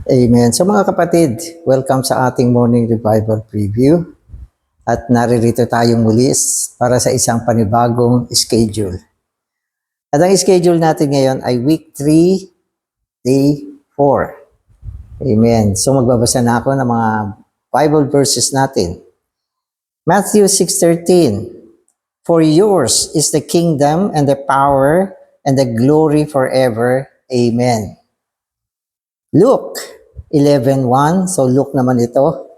Amen. So mga kapatid, welcome sa ating morning revival preview. At naririto tayong muli para sa isang panibagong schedule. At ang schedule natin ngayon ay week 3, day 4. Amen. So magbabasa na ako ng mga Bible verses natin. Matthew 6:13. For yours is the kingdom and the power and the glory forever. Amen. Luke 11:1. So Luke naman ito.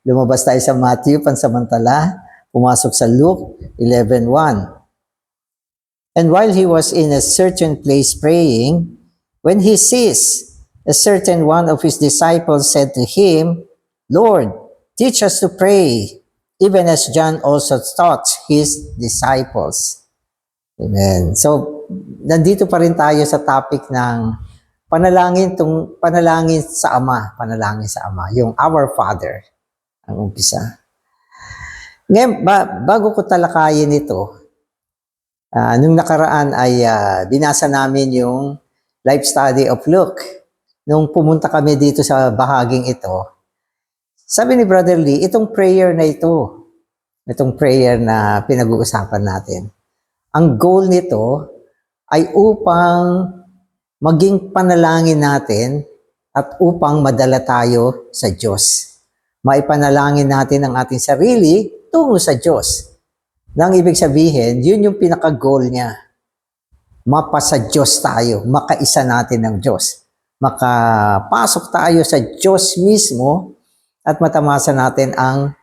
Lumabas tayo sa Matthew pansamantala. Pumasok sa Luke 11:1. And while he was in a certain place praying, when he ceased, a certain one of his disciples said to him, Lord, teach us to pray, even as John also taught his disciples. Amen. So, nandito pa rin tayo sa topic ng panalangin sa Ama, yung Our Father, ang umpisa. Ngayon, bago ko talakayin ito, nung nakaraan ay binasa namin yung life study of Luke. Nung pumunta kami dito sa bahaging ito, sabi ni Brother Lee, itong prayer na pinag-uusapan natin, ang goal nito ay upang maging panalangin natin at upang madala tayo sa Diyos. Maipanalangin natin ang ating sarili tungo sa Diyos. Nang ibig sabihin, yun yung pinaka-goal niya. Mapasa Diyos tayo, makaisa natin ng Diyos. Makapasok tayo sa Diyos mismo at matamasa natin ang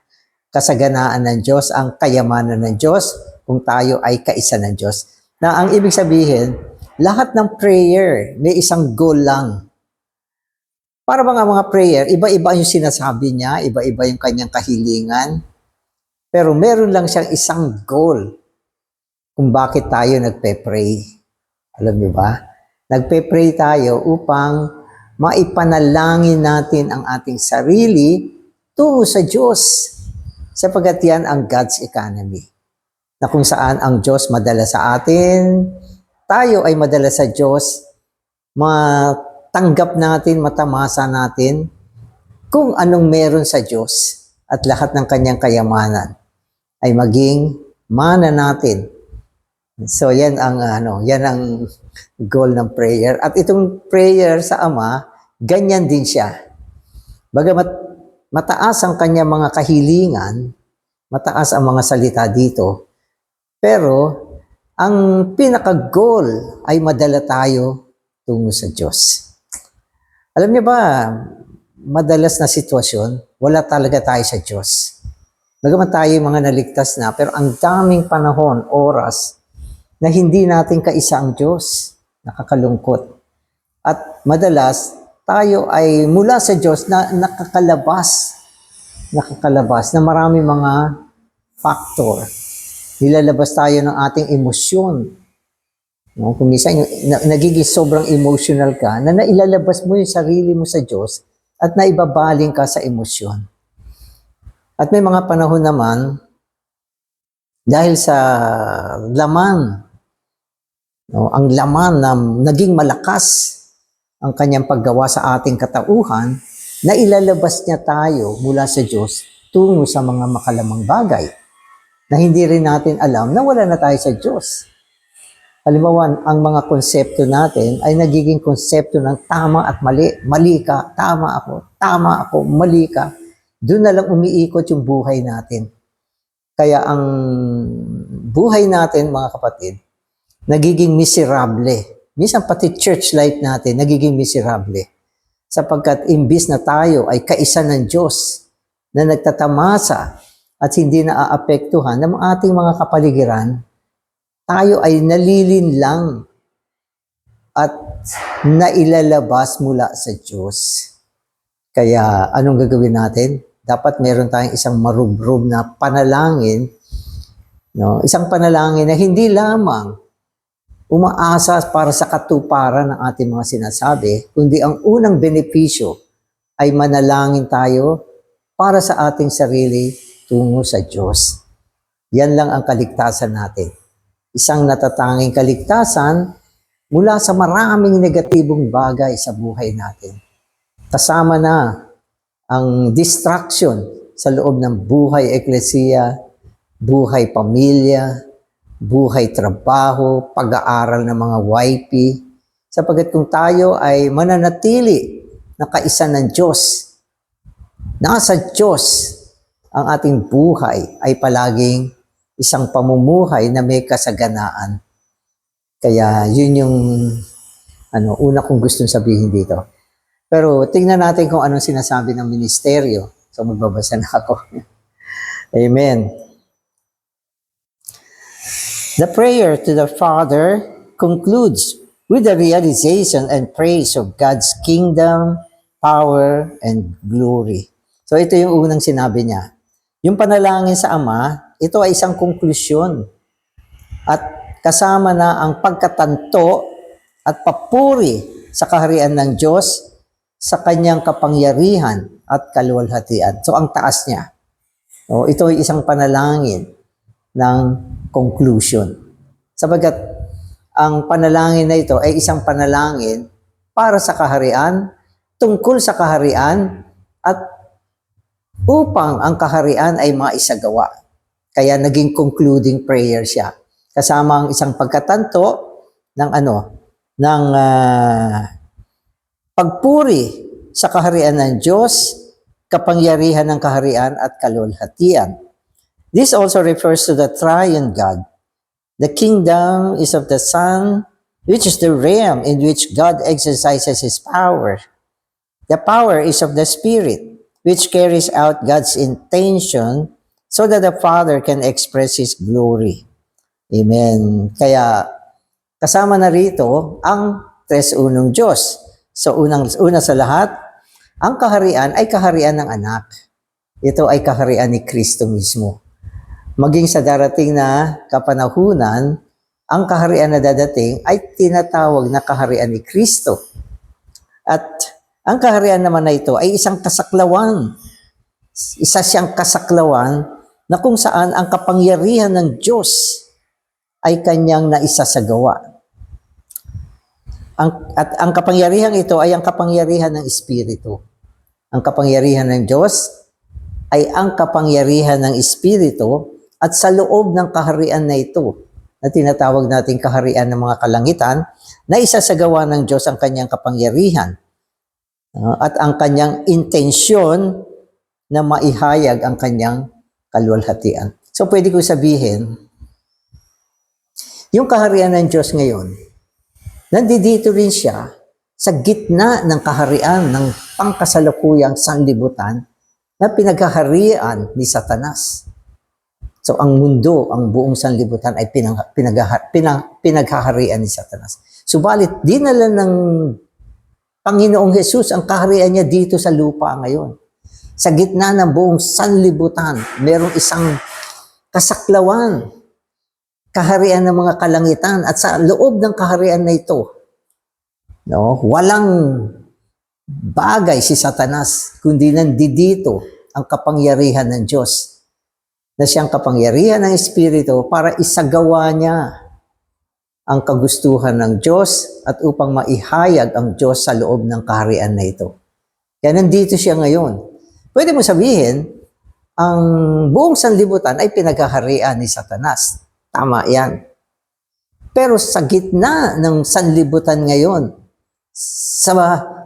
kasaganaan ng Diyos, ang kayamanan ng Diyos, kung tayo ay kaisa ng Diyos. Na ang ibig sabihin, lahat ng prayer may isang goal lang. Para bang ang mga prayer, iba-iba yung sinasabi niya, iba-iba yung kanyang kahilingan, pero meron lang siyang isang goal kung bakit tayo nagpe-pray. Alam niyo ba? Nagpe-pray tayo upang maipanalangin natin ang ating sarili tungo sa Diyos. Sapagkat yan ang God's economy. Na kung saan ang Diyos madala sa atin, tayo ay madala sa Diyos, matanggap natin, matamasa natin kung anong meron sa Diyos at lahat ng kanyang kayamanan ay maging mana natin. So yan ang goal ng prayer. At itong prayer sa Ama, ganyan din siya. Bagamat mataas ang kanyang mga kahilingan, mataas ang mga salita dito, pero ang pinaka-goal ay madala tayo tungo sa Diyos. Alam niyo ba, madalas na sitwasyon, wala talaga tayo sa Diyos. Bagamat tayo mga naligtas na, pero ang daming panahon, oras, na hindi natin kaisa ang Diyos. Nakakalungkot. At madalas, tayo ay mula sa Diyos na nakakalabas na maraming mga factor. Nilalabas tayo ng ating emosyon. No? Kung minsan, nagiging sobrang emotional ka, na nailalabas mo yung sarili mo sa Diyos at naibabaling ka sa emosyon. At may mga panahon naman, dahil sa laman, no, ang laman na naging malakas ang kanyang paggawa sa ating katauhan, na ilalabas niya tayo mula sa Diyos tungo sa mga makalamang bagay na hindi rin natin alam na wala na tayo sa Diyos. Halimbawa, ang mga konsepto natin ay nagiging konsepto ng tama at mali. Mali ka, tama ako, mali ka. Doon na lang umiikot yung buhay natin. Kaya ang buhay natin, mga kapatid, nagiging miserable. Minsan pati church life natin, nagiging miserable. Sapagkat imbis na tayo ay kaisa ng Diyos na nagtatamasa at hindi naaapektuhan ng ating mga kapaligiran, tayo ay nalilinlang at nailalabas mula sa Diyos. Kaya anong gagawin natin? Dapat meron tayong isang marubrob na panalangin, no? Isang panalangin na hindi lamang umaasa para sa katuparan ng ating mga sinasabi, kundi ang unang benepisyo ay manalangin tayo para sa ating sarili tungo sa Diyos. Yan lang ang kaligtasan natin. Isang natatanging kaligtasan mula sa maraming negatibong bagay sa buhay natin. Kasama na ang distraction sa loob ng buhay eklesiya, buhay pamilya, buhay trabaho, pag-aaral ng mga YP. Sapagkat kung tayo ay mananatili na kaisa ng Diyos, nasa Diyos ang ating buhay ay palaging isang pamumuhay na may kasaganaan. Kaya yun yung una kong gustong sabihin dito. Pero tingnan natin kung anong sinasabi ng ministeryo. So magbabasa na ako. Amen. The prayer to the Father concludes with the realization and praise of God's kingdom, power, and glory. So ito yung unang sinabi niya. Yung panalangin sa Ama, ito ay isang konklusyon. At kasama na ang pagkatanto at papuri sa kaharian ng Diyos sa kanyang kapangyarihan at kaluwalhatian. So ang taas niya. So, ito ay isang panalangin ng conclusion. Sapagkat ang panalangin na ito ay isang panalangin para sa kaharian, tungkol sa kaharian, at upang ang kaharian ay maisagawa. Kaya naging concluding prayer siya. Kasama ang isang pagkatanto ng pagpuri sa kaharian ng Diyos, kapangyarihan ng kaharian at kaluwalhatian. This also refers to the triune God. The kingdom is of the Son, which is the realm in which God exercises His power. The power is of the Spirit, which carries out God's intention so that the Father can express His glory. Amen. Kaya kasama na rito ang tres-unong Diyos. So una sa lahat, ang kaharian ay kaharian ng anak. Ito ay kaharian ni Kristo mismo. Maging sa darating na kapanahunan, ang kaharian na dadating ay tinatawag na kaharian ni Kristo. At ang kaharian naman na ito ay isang kasaklawan. Isa siyang kasaklawan na kung saan ang kapangyarihan ng Diyos ay kanyang naisasagawa. At ang kapangyarihan ito ay ang kapangyarihan ng Espiritu. Ang kapangyarihan ng Diyos ay ang kapangyarihan ng Espiritu, at sa loob ng kaharian na ito, na tinatawag nating kaharian ng mga kalangitan, na isasagawa ng Diyos ang kanyang kapangyarihan at ang kanyang intensyon na maihayag ang kanyang kaluwalhatian. So pwede ko sabihin, yung kaharian ng Diyos ngayon, nandito rin siya sa gitna ng kaharian ng pangkasalukuyang sanlibutan na pinaghaharian ni Satanas. So ang mundo, ang buong sanlibutan ay pinaghaharian ni Satanas. Subalit, dinala ng Panginoong Hesus ang kaharian niya dito sa lupa ngayon. Sa gitna ng buong sanlibutan, merong isang kasaklawan, kaharian ng mga kalangitan, at sa loob ng kaharian na ito, walang bagay si Satanas, kundi nandito ang kapangyarihan ng Diyos, na siyang kapangyarihan ng Espiritu para isagawa niya ang kagustuhan ng Diyos at upang maihayag ang Diyos sa loob ng kaharian na ito. Kaya nandito siya ngayon. Pwede mo sabihin, ang buong sanlibutan ay pinaghaharian ni Satanas. Tama yan. Pero sa gitna ng sanlibutan ngayon, sa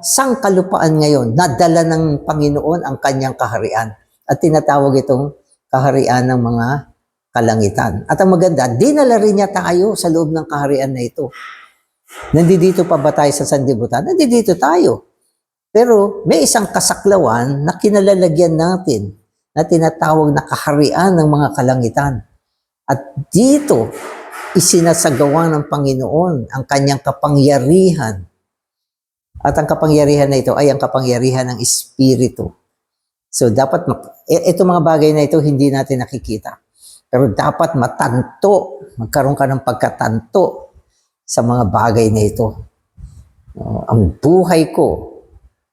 sangkalupaan ngayon, nadala ng Panginoon ang kanyang kaharian. At tinatawag itong kaharian ng mga kalangitan. At ang maganda, dinala rin niya tayo sa loob ng kaharian na ito. Nandito pa ba tayo sa sanlibutan? Nandito tayo. Pero may isang kasaklawan na kinalalagyan natin na tinatawag na kaharian ng mga kalangitan. At dito, isinasagawa ng Panginoon ang kanyang kapangyarihan. At ang kapangyarihan na ito ay ang kapangyarihan ng Espiritu. So dapat, itong mga bagay na ito hindi natin nakikita. Pero dapat matanto, magkaroon ka ng pagkatanto sa mga bagay na ito. Ang buhay ko,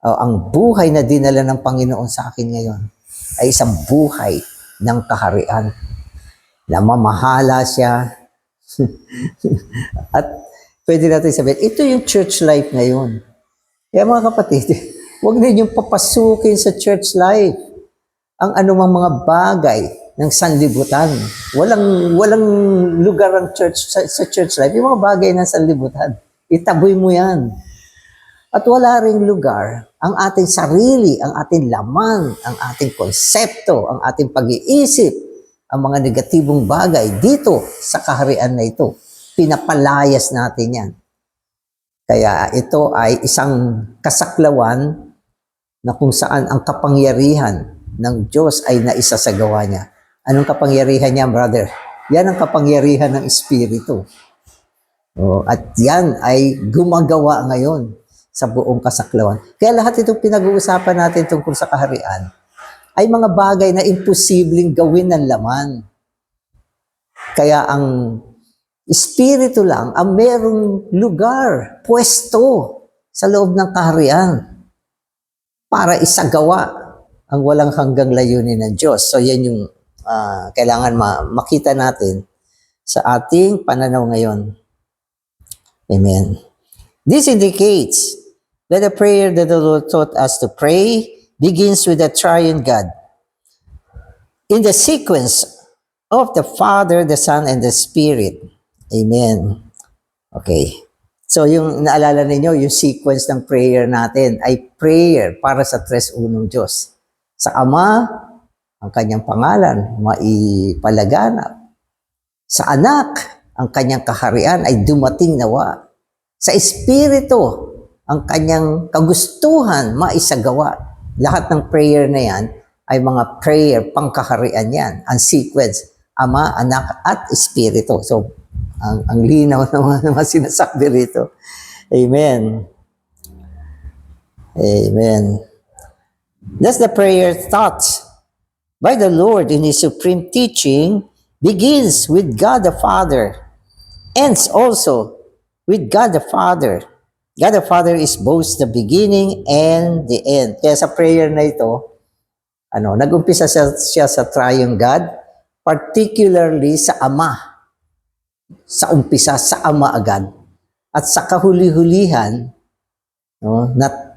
ang buhay na dinala ng Panginoon sa akin ngayon, ay isang buhay ng kaharian. Namamahala siya. At pwede natin sabihin, ito yung church life ngayon. Kaya mga kapatid, Huwag ninyong papasukin sa church life ang anumang mga bagay ng sanlibutan. Walang lugar ang church sa church life. Yung mga bagay ng sanlibutan, itaboy mo yan. At wala ring lugar ang ating sarili, ang ating laman, ang ating konsepto, ang ating pag-iisip, ang mga negatibong bagay dito sa kaharian na ito. Pinapalayas natin yan. Kaya ito ay isang kasaklawan na kung saan ang kapangyarihan ng Diyos ay naisasagawa niya. Anong kapangyarihan niya, brother? Yan ang kapangyarihan ng Espiritu. At yan ay gumagawa ngayon sa buong kasaklawan. Kaya lahat itong pinag-uusapan natin tungkol sa kaharian ay mga bagay na imposibleng gawin ng laman. Kaya ang Espiritu lang ang merong lugar, pwesto sa loob ng kaharian para isagawa ang walang hanggang layunin ng Diyos. So yan yung kailangan makita natin sa ating pananaw ngayon. Amen. This indicates that the prayer that the Lord taught us to pray begins with the triune God. In the sequence of the Father, the Son, and the Spirit. Amen. Okay. So yung naalala ninyo, yung sequence ng prayer natin ay prayer para sa tres unong Diyos. Sa Ama, ang kanyang pangalan, maipalaganap. Sa Anak, ang kanyang kaharian ay dumating nawa. Sa Espiritu, ang kanyang kagustuhan maisagawa. Lahat ng prayer na yan ay mga prayer pangkaharian yan. Ang sequence, Ama, Anak, at Espiritu. So, ang linaw ng mga sinasabi rito. Amen. Amen. Thus the prayer taught by the Lord in His supreme teaching begins with God the Father, ends also with God the Father. God the Father is both the beginning and the end. Kaya sa prayer na ito, nag-umpisa siya sa triune God, particularly sa Ama. Sa umpisa, sa Ama agad. At sa kahuli-hulihan,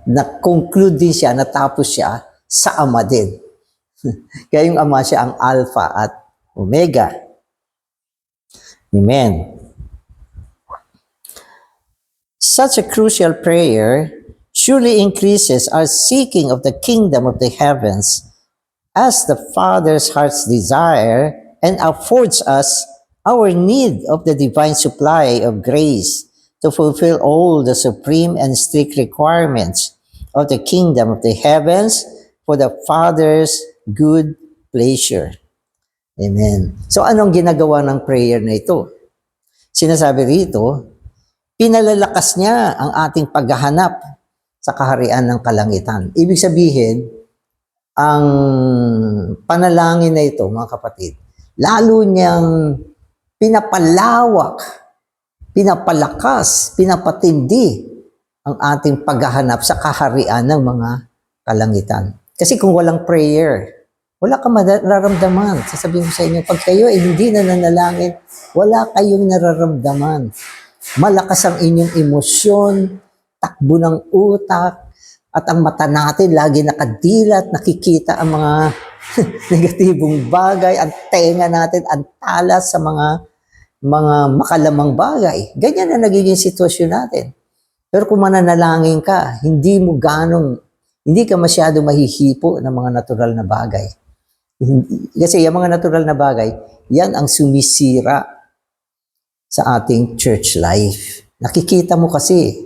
na-conclude din siya, natapos siya sa Ama din. Kaya yung Ama siya ang Alpha at Omega. Amen. Such a crucial prayer surely increases our seeking of the kingdom of the heavens as the Father's heart's desire and affords us our need of the divine supply of grace to fulfill all the supreme and strict requirements of the kingdom of the heavens for the Father's good pleasure. Amen. So anong ginagawa ng prayer na ito? Sinasabi rito, pinalalakas niya ang ating paghahanap sa kaharian ng kalangitan. Ibig sabihin, ang panalangin na ito, mga kapatid, lalo niyang pinapalawak, pinapalakas, pinapatindi ang ating paghahanap sa kaharian ng mga kalangitan. Kasi kung walang prayer, wala kang nararamdaman. Sasabihin ko sa inyo, pag kayo ay hindi na nanalangin, wala kayong nararamdaman. Malakas ang inyong emosyon, takbo ng utak, at ang mata natin lagi nakadilat, nakikita ang mga negatibong bagay, ang tenga natin, ang talas sa mga makalamang bagay. Ganyan na nagiging sitwasyon natin. Pero kung mananalangin ka, hindi ka masyado mahihipo ng mga natural na bagay. Kasi yung mga natural na bagay, yan ang sumisira sa ating church life. Nakikita mo kasi,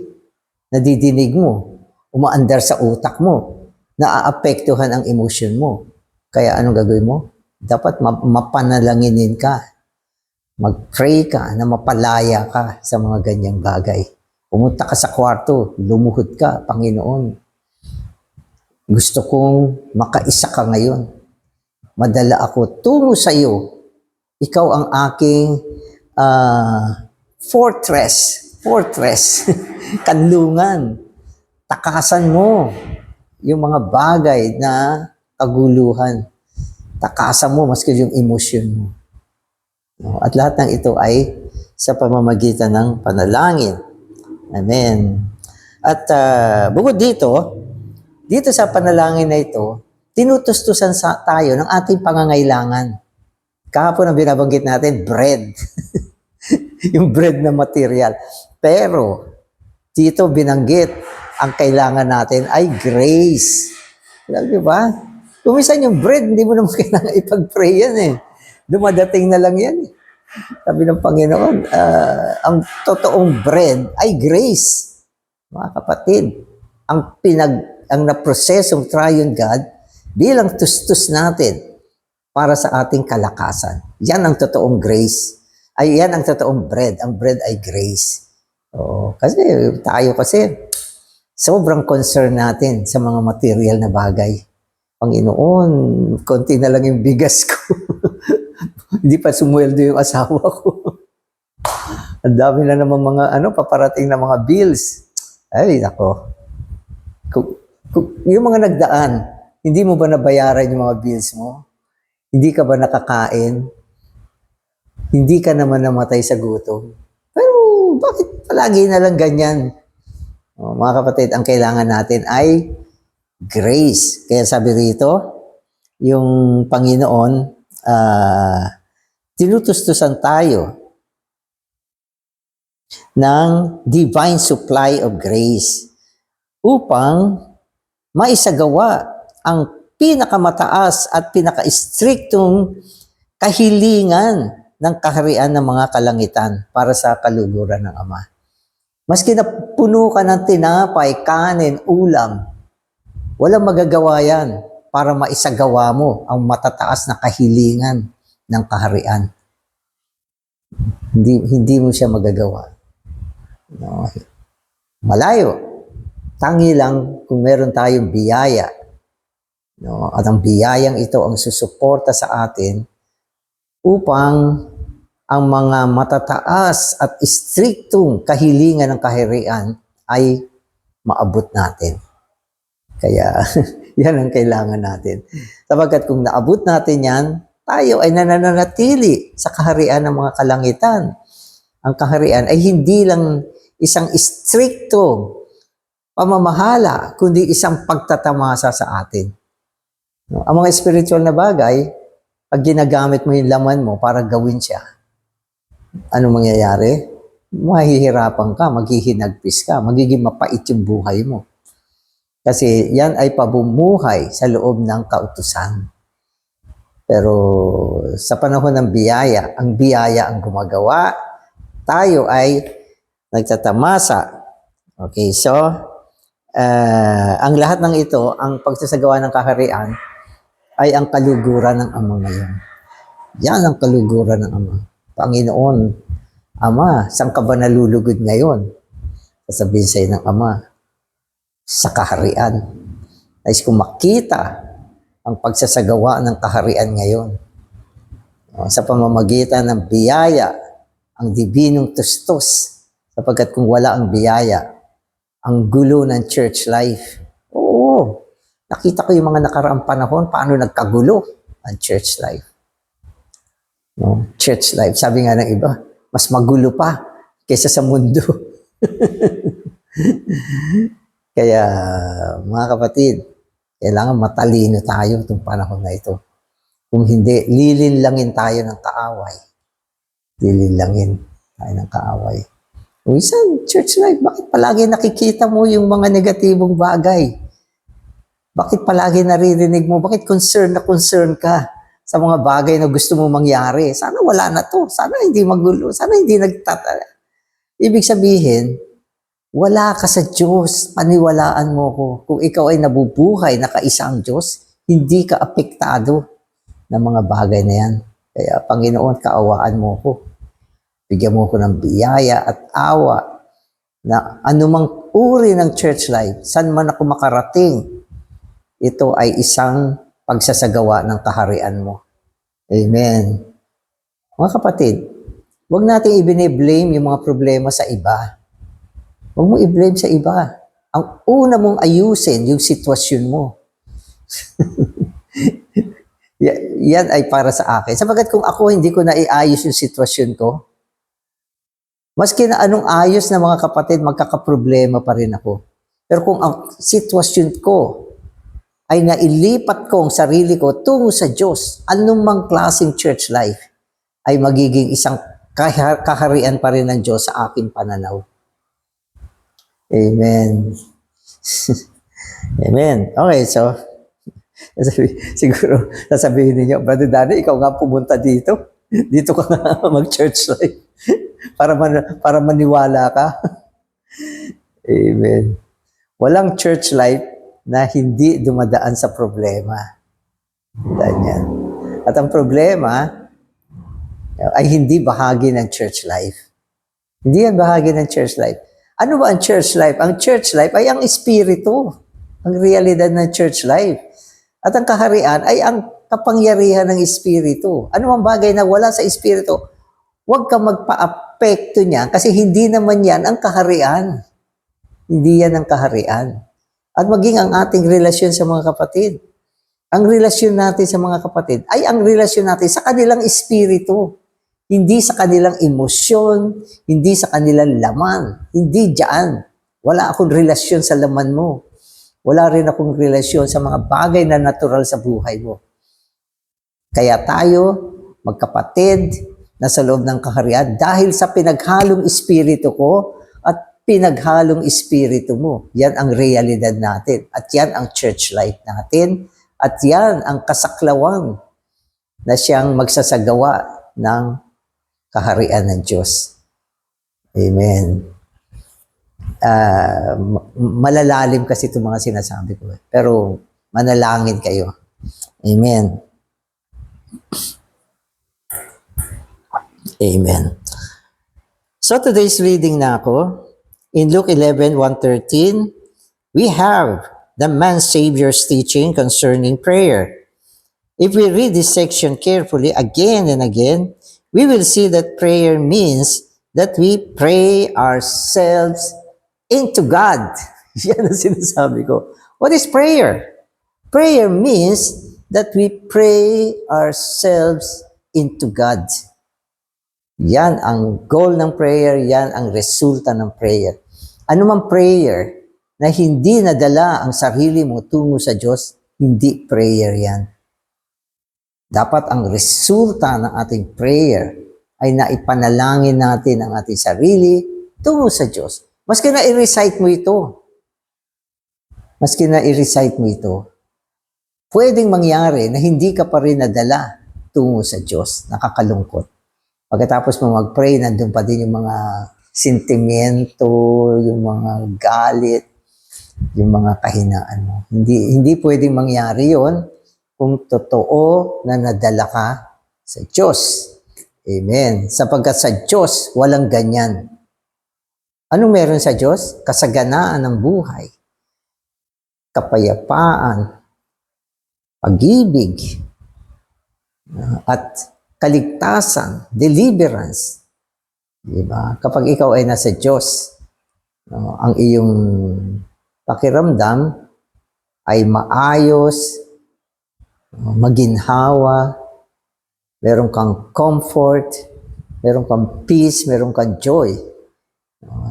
nadidinig mo, umaandar sa utak mo, naaapektuhan ang emosyon mo. Kaya anong gagawin mo? Dapat mapanalanginin ka. Mag-pray ka na mapalaya ka sa mga ganyang bagay. Pumunta ka sa kwarto, lumuhod ka, Panginoon. Gusto kong makaisa ka ngayon. Madala ako tungo sa iyo. Ikaw ang aking fortress, kanlungan. Takasan mo yung mga bagay na kaguluhan. Takasan mo maski yung emosyon mo. At lahat ng ito ay sa pamamagitan ng panalangin. Amen. At bukod dito, dito sa panalangin na ito, tinutustusan tayo ng ating pangangailangan. Kahapon ang binabanggit natin, bread. Yung bread na material. Pero, dito binanggit, ang kailangan natin ay grace. Alam niyo ba? Kung minsan yung bread, hindi mo naman kailangan ipag-pray yan eh. Dumadating na lang yan eh. Sabi ng Panginoon, ang totoong bread ay grace. Mga kapatid, ang naprosesong triune God bilang tustus natin para sa ating kalakasan. Yan ang totoong grace. Yan ang totoong bread. Ang bread ay grace. Kasi tayo sobrang concern natin sa mga material na bagay. Panginoon, konti na lang yung bigas ko. Hindi pa sumweldo yung asawa ko. Ang dami na naman mga paparating na mga bills. Ay, nako. Yung mga nagdaan, hindi mo ba nabayaran yung mga bills mo? Hindi ka ba nakakain? Hindi ka naman namatay sa gutom? Pero bakit palagi na lang ganyan? Mga kapatid, ang kailangan natin ay grace. Kaya sabi rito, yung Panginoon, tinutustusan tayo ng divine supply of grace upang maisagawa ang pinakamataas at pinaka-strictong kahilingan ng kaharian ng mga kalangitan para sa kaluguran ng Ama. Maski na puno ka ng tinapay, kanin, ulam, walang magagawa yan para maisagawa mo ang matataas na kahilingan ng kaharian. Hindi mo siya magagawa. No. Malayo. Tangi lang kung meron tayong biyaya. No? At ang biyayang ito ang susuporta sa atin upang ang mga matataas at istriktong kahilingan ng kaharian ay maabot natin. Kaya yan ang kailangan natin. Sapagkat kung naabot natin yan, tayo ay nananatili sa kaharian ng mga kalangitan. Ang kaharian ay hindi lang isang istrikto pamamahala, kundi isang pagtatamasa sa atin. No? Ang mga spiritual na bagay, pag ginagamit mo yung laman mo para gawin siya, ano mangyayari? Mahihirapan ka, maghihinagpis ka, magiging mapait yung buhay mo. Kasi yan ay pabumuhay sa loob ng kautusan. Pero sa panahon ng biyaya, ang biyaya ang gumagawa, tayo ay nagtatamasa. Okay, so ang lahat ng ito, ang pagsasagawa ng kaharian, ay ang kaluguran ng Ama ngayon. Yan ang kaluguran ng Ama. Panginoon, Ama, saan ka ba nalulugod ngayon? Sasabihin sa'yo ng Ama, sa kaharian. Nais kong makita ang pagsasagawa ng kaharian ngayon. Sa pamamagitan ng biyaya, ang dibinong tustos, sapagkat kung wala ang biyaya, ang gulo ng church life. Oo, nakita ko yung mga nakaraang panahon, paano nagkagulo ang church life. No? Church life, sabi nga ng iba, mas magulo pa kaysa sa mundo. Kaya, mga kapatid, kailangan matalino tayo itong panahon na ito. Kung hindi, lilinlangin tayo ng kaaway. Lilinlangin tayo ng kaaway. Kung isang church life, bakit palagi nakikita mo yung mga negatibong bagay? Bakit palagi naririnig mo? Bakit concern ka sa mga bagay na gusto mo mangyari? Sana wala na to. Sana hindi magulo. Sana hindi nagtatala. Ibig sabihin, wala ka sa Diyos. Paniwalaan mo ko. Kung ikaw ay nabubuhay, nakaisa ang Diyos, hindi ka apektado ng mga bagay na yan. Kaya, Panginoon, kaawaan mo ko. Bigyan mo ko ng biyaya at awa na anumang uri ng church life, saan man ako makarating, ito ay isang pagsasagawa ng kaharian mo. Amen. Mga kapatid, huwag natin ibine-blame yung mga problema sa iba. Huwag mo i-blame sa iba. Ang una mong ayusin, yung sitwasyon mo. Yan ay para sa akin. Sapagkat kung ako hindi ko naiayos yung sitwasyon ko, maski na anong ayos na mga kapatid, magkakaproblema pa rin ako. Pero kung ang sitwasyon ko ay nailipat ko ang sarili ko tungo sa Diyos, anumang klaseng church life ay magiging isang kaharian pa rin ng Diyos sa aking pananaw. Amen. Amen. Okay, so, siguro, sasabihin ninyo, Brother Danny, ikaw nga pumunta dito. Dito ka nga mag-church life. para maniwala ka. Amen. Walang church life na hindi dumadaan sa problema. Ganyan. At ang problema ay hindi bahagi ng church life. Hindi yan bahagi ng church life. Ano ba ang church life? Ang church life ay ang espiritu. Ang realidad ng church life. At ang kaharian ay ang kapangyarihan ng espiritu. Ano ang bagay na wala sa espiritu? Huwag ka magpa-apekto niya kasi hindi naman yan ang kaharian. Hindi yan ang kaharian. At maging ang ating relasyon sa mga kapatid. Ang relasyon natin sa mga kapatid ay ang relasyon natin sa kanilang espiritu. Hindi sa kanilang emosyon, hindi sa kanilang laman. Hindi dyan. Wala akong relasyon sa laman mo. Wala rin akong relasyon sa mga bagay na natural sa buhay mo. Kaya tayo, magkapatid, na sa loob ng kaharian, dahil sa pinaghalong espiritu ko at pinaghalong espiritu mo. Yan ang realidad natin. At yan ang church life natin. At yan ang kasaklawan na siyang magsasagawa ng kaharian ng Diyos. Amen. Malalalim kasi itong mga sinasabi ko. Pero manalangin kayo. Amen. Amen. So today's reading na ako, in Luke 11:1-13, we have the man Savior's teaching concerning prayer. If we read this section carefully again and again, we will see that prayer means that we pray ourselves into God. Yan ang sinasabi ko. What is prayer? Prayer means that we pray ourselves into God. Yan ang goal ng prayer, yan ang resulta ng prayer. Ano man prayer na hindi nadala ang sarili mo tungo sa Diyos, hindi prayer yan. Dapat ang resulta ng ating prayer ay naipanalangin natin ang ating sarili tungo sa Diyos. Maski na i-recite mo ito, pwedeng mangyari na hindi ka pa rin nadala tungo sa Diyos. Nakakalungkot. Pagkatapos mo mag-pray, nandun pa din yung mga sentimento, yung mga galit, yung mga kahinaan mo. Hindi pwedeng mangyari yon kung totoo na nadala ka sa Diyos. Amen. Sapagkat sa Diyos, walang ganyan. Anong meron sa Diyos? Kasaganaan ng buhay, kapayapaan, pag-ibig, at kaligtasan, deliverance. Diba? Kapag ikaw ay nasa Diyos, ang iyong pakiramdam ay maayos, maginhawa, meron kang comfort, meron kang peace, meron kang joy.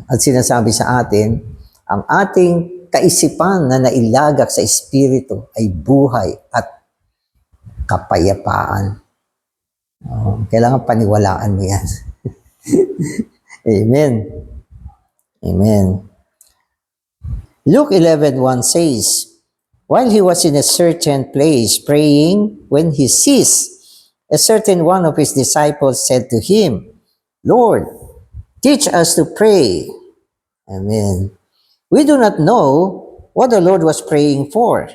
At sinasabi sa atin, ang ating kaisipan na nailagak sa Espiritu ay buhay at kapayapaan. Kailangan paniwalaan mo yan. Amen. Amen. Luke 11:1 says, while he was in a certain place praying, when he ceased, a certain one of his disciples said to him, Lord, teach us to pray. Amen. We do not know what the Lord was praying for.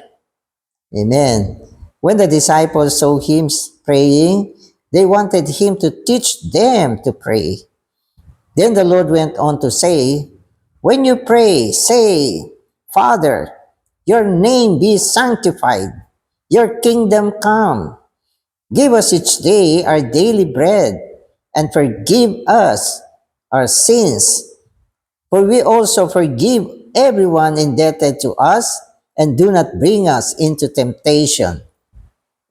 Amen. When the disciples saw him praying, they wanted him to teach them to pray. Then the Lord went on to say, when you pray, say, Father, your name be sanctified, your kingdom come. Give us each day our daily bread, and forgive us our sins. For we also forgive everyone indebted to us, and do not bring us into temptation.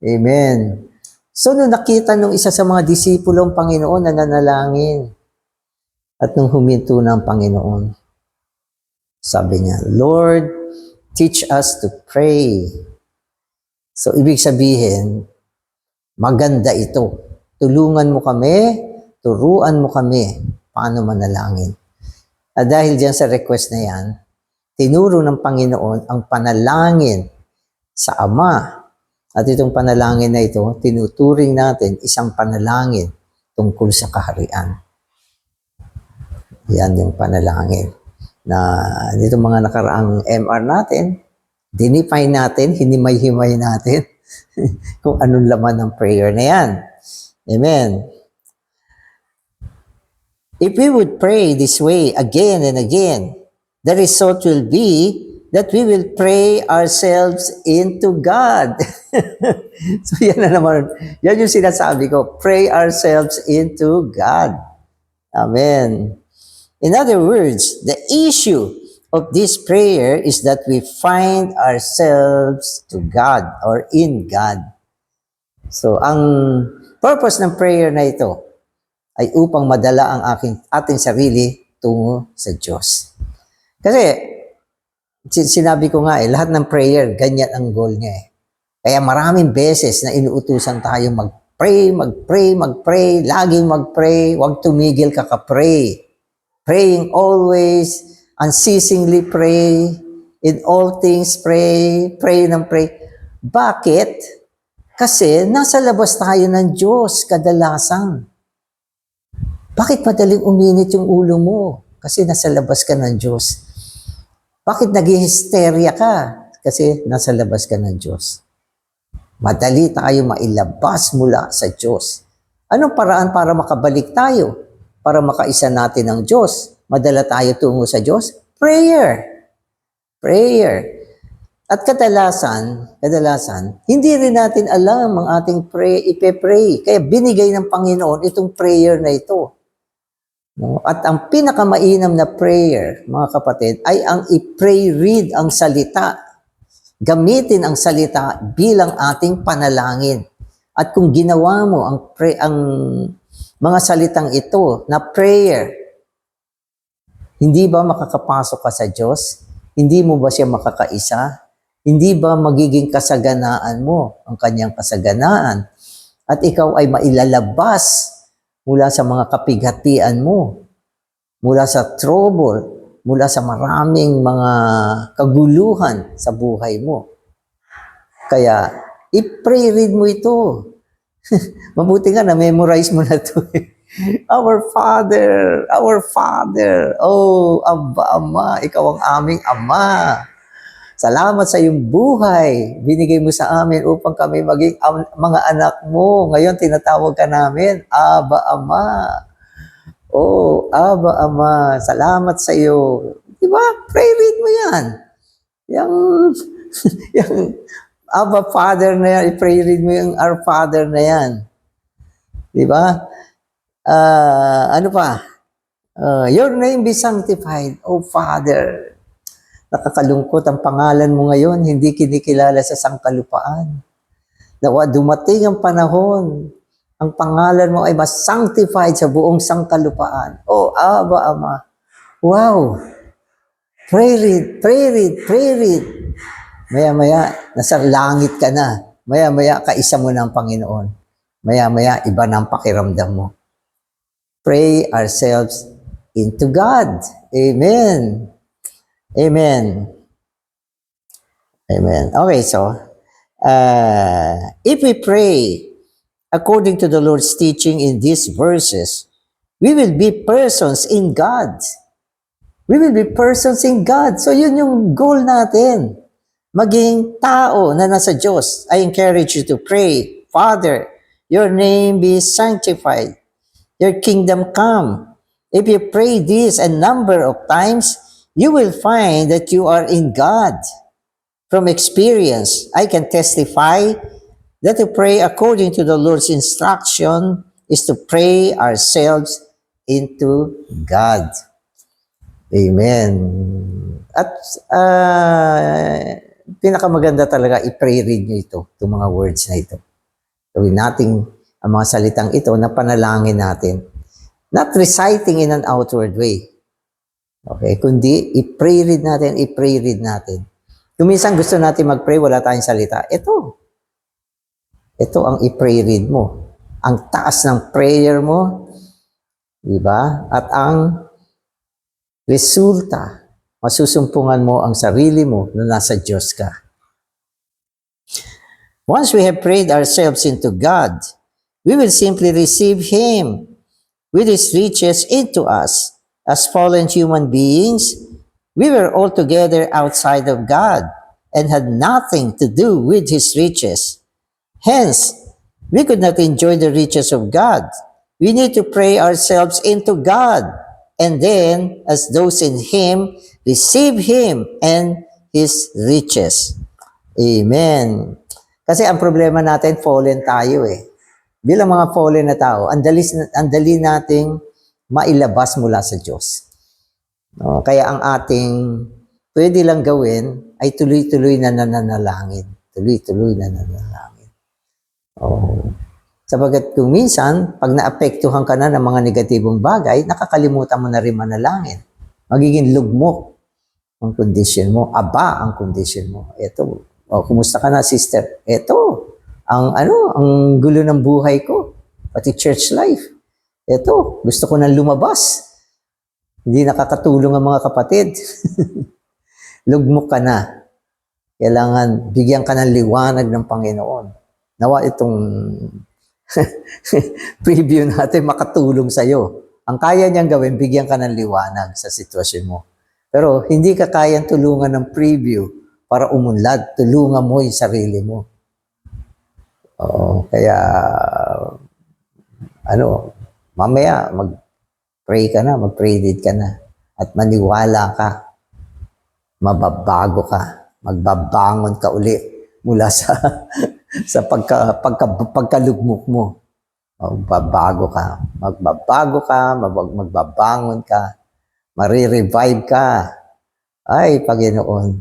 Amen. So, nung nakita nung isa sa mga disipulong Panginoon na nanalangin, at nung huminto ng Panginoon, sabi niya, Lord, teach us to pray. So, ibig sabihin, maganda ito. Tulungan mo kami, turuan mo kami paano manalangin. At dahil dyan sa request na yan, tinuro ng Panginoon ang panalangin sa Ama. At itong panalangin na ito, tinuturing natin isang panalangin tungkol sa kaharian. Yan yung panalangin na dito mga nakaraang MR natin, dinify natin, hinimay-himay natin kung anong laman ng prayer na yan. Amen. If we would pray this way again and again, the result will be that we will pray ourselves into God. So yan na naman. Yan yung sinasabi ko. Pray ourselves into God. Amen. In other words, the issue of this prayer is that we find ourselves to God or in God. So, ang purpose ng prayer na ito ay upang madala ang ating sarili tungo sa Diyos. Kasi, sinabi ko nga lahat ng prayer, ganyan ang goal niya eh. Kaya maraming beses na inuutusan tayo mag-pray, laging mag-pray, huwag tumigil ka ka-pray. Praying always, unceasingly pray, in all things pray, pray ng pray. Bakit? Kasi nasa labas tayo ng Diyos kadalasan. Bakit madaling uminit yung ulo mo? Kasi nasa labas ka ng Diyos. Bakit nag-hysteria ka? Kasi nasa labas ka ng Diyos. Madali tayo mailabas mula sa Diyos. Anong paraan para makabalik tayo? Para makaisa natin ng Diyos? Madala tayo tungo sa Diyos? Prayer. Prayer. At kadalasan, hindi rin natin alam ang ating ipe-pray. Kaya binigay ng Panginoon itong prayer na ito. No? At ang pinakamainam na prayer, mga kapatid, ay ang i-pray, read ang salita. Gamitin ang salita bilang ating panalangin. At kung ginawa mo ang mga salitang ito na prayer, hindi ba makakapasok ka sa Diyos? Hindi mo ba siya makakaisa? Hindi ba magiging kasaganaan mo ang kanyang kasaganaan? At ikaw ay mailalabas mula sa mga kapighatian mo, mula sa trouble, mula sa maraming mga kaguluhan sa buhay mo. Kaya, i-pray read mo ito. Mabuti nga, na-memorize mo na ito. Our Father, oh, Abba, Ama, ikaw ang aming Ama. Salamat sa iyong buhay. Binigay mo sa amin upang kami maging mga anak mo. Ngayon, tinatawag ka namin, Abba, Ama. Oh, Abba, Ama, salamat sa iyo. Diba? Pray read mo yan. Yung Abba, Father na yan, i-pray read mo yung Our Father na yan. Diba? Ano pa? Your name be sanctified, O Father. Nakakalungkot ang pangalan mo ngayon, hindi kinikilala sa sangkalupaan. Nawa dumating ang panahon, ang pangalan mo ay mas sanctified sa buong sangkalupaan. O Abba, Ama. Wow! Pray read. Maya-maya, nasa langit ka na. Maya-maya, kaisa mo ng Panginoon. Maya-maya, iba na ang pakiramdam mo. Pray ourselves into God. Amen. Amen. Amen. Okay, so, if we pray according to the Lord's teaching in these verses, we will be persons in God. We will be persons in God. So, yun yung goal natin. Maging tao na nasa Diyos. I encourage you to pray, Father, your name be sanctified. Your kingdom come. If you pray this a number of times, you will find that you are in God. From experience, I can testify that to pray according to the Lord's instruction is to pray ourselves into God. Amen. At pinakamaganda talaga, i-pray read nyo ito, itong mga words na ito. Gawin natin ang mga salitang ito na panalangin natin. Not reciting in an outward way. Okay, kundi i-pray read natin. Kung minsan gusto natin mag-pray, wala tayong salita. Ito, Ito ang i-pray read mo. Ang taas ng prayer mo, di ba? At ang resulta, masusumpungan mo ang sarili mo na nasa Diyos ka. Once we have prayed ourselves into God, we will simply receive Him with His riches into us. As fallen human beings, we were altogether outside of God and had nothing to do with His riches. Hence, we could not enjoy the riches of God. We need to pray ourselves into God, and then, as those in Him, receive Him and His riches. Amen. Kasi ang problema natin, fallen tayo eh. Bilang mga fallen na tao, ang dali nating mailabas mula sa Diyos. No? Kaya ang ating pwede lang gawin ay tuloy-tuloy na nananalangin. Tuloy-tuloy na nananalangin. Oh. Sabagat kung minsan, pag naapektuhan ka na ng mga negatibong bagay, nakakalimutan mo na rin manalangin. Magiging lugmok ang condition mo, aba ang condition mo. Ito, kumusta ka na, sister? Ito, ang gulo ng buhay ko, pati church life. Ito, gusto ko nang lumabas. Hindi nakakatulong ang mga kapatid. Lugmok ka na. Kailangan bigyan ka ng liwanag ng Panginoon. Nawa itong preview natin makatulong sa'yo. Ang kaya niyang gawin, bigyan ka ng liwanag sa sitwasyon mo. Pero hindi ka kayang tulungan ng preview para umunlad. Tulungan mo yung sarili mo. Kaya, mamaya mag-pray ka na, mag-pray read ka na. At maniwala ka. Mababago ka. Magbabangon ka uli mula sa pagkalugmok mo. Magbabago ka. Magbabangon ka. Marirevive ka. Ay, Panginoon.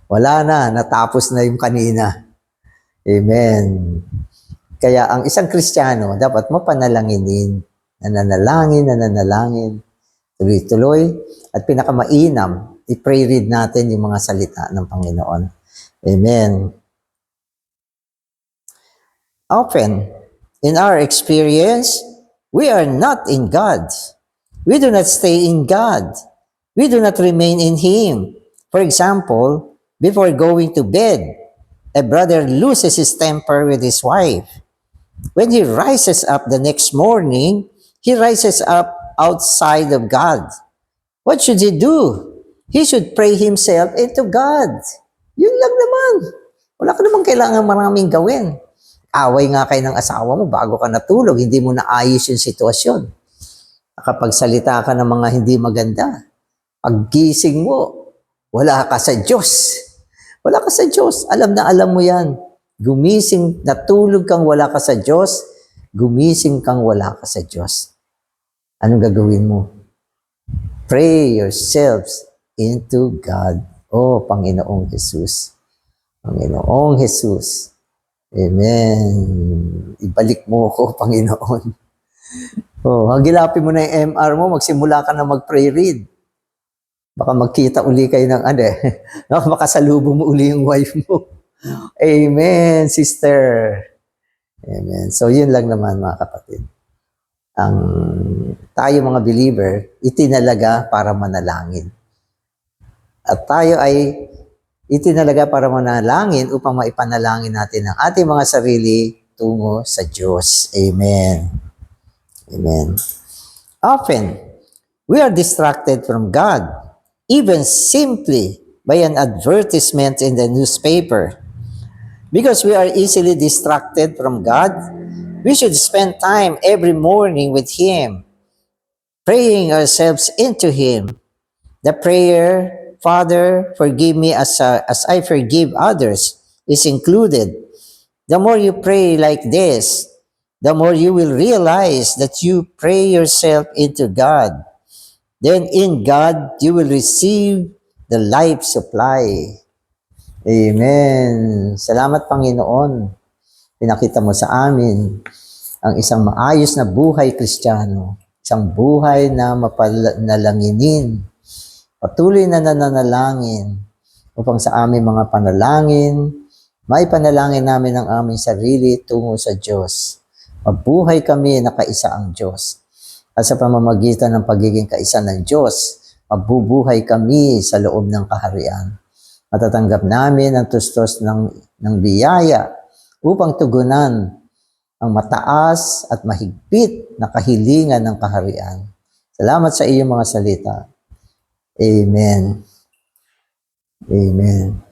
Wala na, natapos na yung kanina. Amen. Kaya ang isang Kristiyano, dapat mapanalanginin. Nananalangin, tuloy-tuloy. At pinakamainam, i-pray read natin yung mga salita ng Panginoon. Amen. Often, in our experience, we are not in God. We do not stay in God. We do not remain in Him. For example, before going to bed, a brother loses his temper with his wife. When he rises up the next morning, he rises up outside of God. What should he do? He should pray himself into God. Yun lang naman. Wala ka namang kailangan maraming gawin. Away nga kayo ng asawa mo bago ka natulog, hindi mo naayos yung sitwasyon. Nakapagsalita ka ng mga hindi maganda. Paggising mo, wala ka sa Diyos. Wala ka sa Diyos. Alam na alam mo yan. Gumising, natulog kang wala ka sa Diyos, gumising kang wala ka sa Diyos. Anong gagawin mo? Pray yourselves into God. Oh, Panginoong Jesus. Panginoong Jesus. Amen. Ibalik mo ako, Panginoon. Hagilapin mo na yung MR mo, magsimula ka na mag-pray read. Baka magkita uli kayo ng makasalubong mo uli yung wife mo. Amen, sister. Amen. So, yun lang naman mga kapatid. Tayo mga believer, itinalaga para manalangin. At tayo ay itinalaga para manalangin upang maipanalangin natin ang ating mga sarili tungo sa Diyos. Amen. Amen. Often, we are distracted from God, even simply by an advertisement in the newspaper. Because we are easily distracted from God, we should spend time every morning with Him, praying ourselves into Him. The prayer, Father, forgive me as I forgive others, is included. The more you pray like this, the more you will realize that you pray yourself into God. Then in God, you will receive the life supply. Amen. Salamat, Panginoon. Pinakita mo sa amin ang isang maayos na buhay Kristiyano. Isang buhay na mapanalanginin. Patuloy na nananalangin upang sa aming mga panalangin May panalangin namin ang aming sarili tungo sa Diyos. Mabuhay kami na kaisa ang Diyos. At sa pamamagitan ng pagiging kaisa ng Diyos, mabubuhay kami sa loob ng kaharian. Matatanggap namin ang tustos ng biyaya upang tugunan ang mataas at mahigpit na kahilingan ng kaharian. Salamat sa iyong mga salita. Amen. Amen.